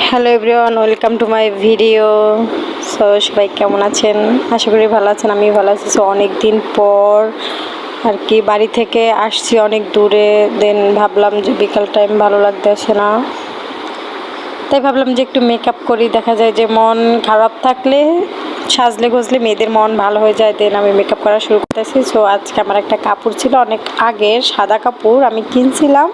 Hello everyone, welcome to my video. সবাই কেমন আছেন? আশা করি ভালো আছেন। আমি ভালো আছি। অনেক দিন পর আর কি বাড়ি থেকে আসছি অনেক দূরে। দেন ভাবলাম যে বিকাল টাইম ভালো লাগতেছে না, তাই ভাবলাম যে একটু মেকআপ করি। দেখা যায় যে মন খারাপ থাকলে সাজলে গজলে মেয়েদের মন ভালো হয়ে যায়। দেন আমি মেকআপ করা শুরু করতেছি। আজকে আমার একটা কাপড় ছিল অনেক আগের, সাদা কাপড় আমি কিনছিলাম।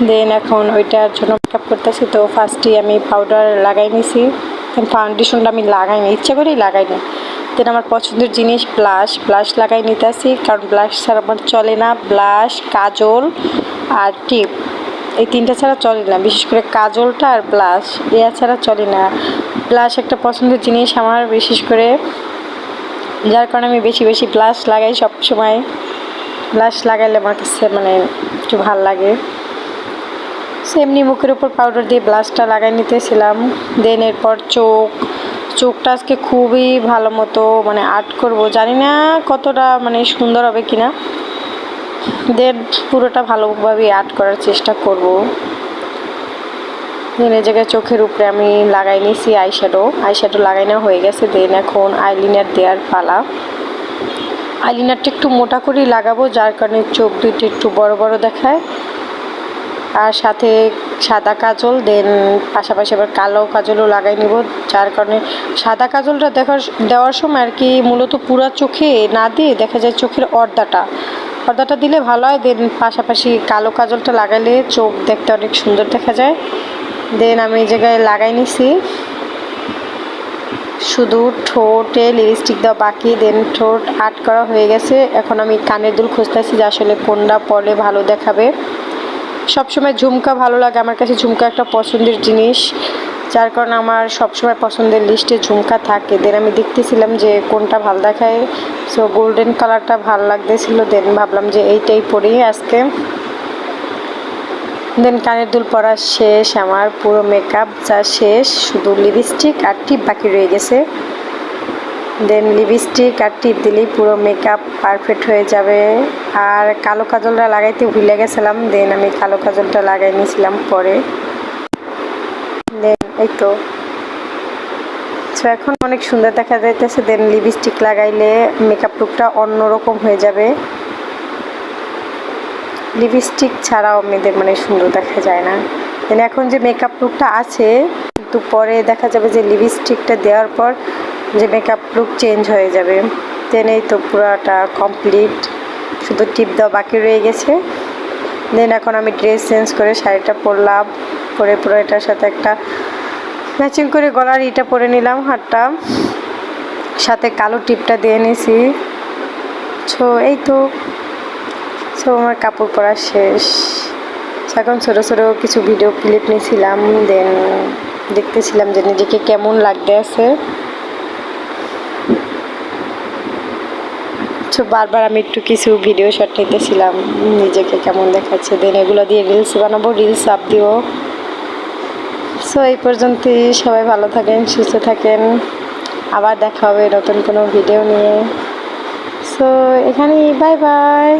দেন এখন ওইটার জন্য মেকআপ করতেছি। তো ফার্স্টেই আমি পাউডার লাগাই নিছি। ফাউন্ডেশনটা আমি লাগাইনি, ইচ্ছা করেই লাগাইনি। দেন আমার পছন্দের জিনিস ব্লাশ লাগাই নিতেছি, কারণ ব্লাশ ছাড়া আমার চলে না। ব্লাশ, কাজল আর টিপ, এই তিনটা ছাড়া চলে না। বিশেষ করে কাজলটা আর ব্লাশ, ছাড়া চলে না। ব্লাশ একটা পছন্দের জিনিস আমার, বিশেষ করে যার কারণে আমি বেশি বেশি ব্লাশ লাগাই সব সময়। ব্লাশ লাগাইলে আমার কাছে মানে একটু ভাল লাগে। এমনি মুখের উপর পাউডার দিয়ে ব্লাশটা লাগাই নিতেছিলাম। দেন এরপর চোখটা আজকে খুবই ভালো মতো মানে আর্ট করব, জানি না কতটা মানে সুন্দর হবে কিনা। দেন পুরোটা ভালোভাবে আর্ট করার চেষ্টা করব। দেন এই জায়গায় চোখের উপরে আমি লাগাই নিয়েছি আইশ্যাডো লাগাই নেওয়া হয়ে গেছে। দেন এখন আইলাইনার দেওয়ার পালা। আইলাইনারটা একটু মোটা করেই লাগাবো, যার কারণে চোখ দুইটা একটু বড় বড় দেখায়। আর সাথে সাদা কাজল, দেন পাশাপাশি আবার কালো কাজলও লাগাই নিব। যার কারণে সাদা কাজলটা দেওয়ার সময় আর কি মূলত পুরো চোখে না দিয়ে দেখা যায় চোখের পর্দাটা দিলে ভালো হয়। দেন পাশাপাশি কালো কাজলটা লাগাইলে চোখ দেখতে অনেক সুন্দর দেখা যায়। দেন আমি এই জায়গায় লাগাই নিছি, শুধু ঠোঁটে লিপস্টিক দেওয়া বাকি। দেন ঠোঁট আর্ট করা হয়ে গেছে। এখন আমি কানের দুল খুঁজতেছি যে আসলে কোনটা পরলে ভালো দেখাবে। সবসময় ঝুমকা ভালো লাগে আমার কাছে, ঝুমকা একটা পছন্দের জিনিস, যার কারণে আমার সবসময় পছন্দের লিস্টে ঝুমকা থাকে। দেন আমি দেখতেছিলাম যে কোনটা ভালো দেখায়। গোল্ডেন কালারটা ভালো লাগতেছিল। দেন ভাবলাম যে এইটাই পরি আজকে। দেন কানের দুল পরা শেষ, আমার পুরো মেকআপ যা শেষ, শুধু লিপস্টিক আর টিপ বাকি রয়ে গেছে। দেন লিপস্টিক আর টিপ দিলেই পুরো মেকআপ পারফেক্ট হয়ে যাবে। আর কালো কাজলটা লাগাইতে ভুলে গেছিলাম। দেন আমি কালো কাজলটা লাগাই নিয়েছিলাম পরে। দেন এই তো এখন অনেক সুন্দর দেখা যাইতেছে। দেন লিপস্টিক লাগাইলে মেকআপ লুকটা অন্যরকম হয়ে যাবে। লিপস্টিক ছাড়াও মেয়েদের মানে সুন্দর দেখা যায় না। দেন এখন যে মেকআপ লুকটা আছে, কিন্তু পরে দেখা যাবে যে লিপস্টিকটা দেওয়ার পর যে মেকআপ লুক চেঞ্জ হয়ে যাবে। দেন এই তো পুরোটা কমপ্লিট, শুধু টিপ দেওয়া বাকি রয়ে গেছে। দেন এখন আমি ড্রেস চেঞ্জ করে শাড়িটা পরলাম, পরে পুরো এটার সাথে একটা ম্যাচিং করে গলার ইটা পরে নিলাম, হাতটা সাথে কালো টিপটা দিয়ে নিছি। এই তো আমার কাপড় পরা শেষ। এখন ছোটো ছোটো কিছু ভিডিও ক্লিপ নিয়েছিলাম। দেন দেখতেছিলাম যে নিজেকে কেমন লাগতে আছে। বারবার আমি একটু কিছু ভিডিও শট নিতেছিলাম নিজেকে কেমন দেখাচ্ছে। দেন এগুলো দিয়ে রিলস বানাবো, রিলস আপ দিব। এই পর্যন্তই। সবাই ভালো থাকেন, সুস্থ থাকেন। আবার দেখা হবে নতুন কোনো ভিডিও নিয়ে। এখানেই বাই বাই।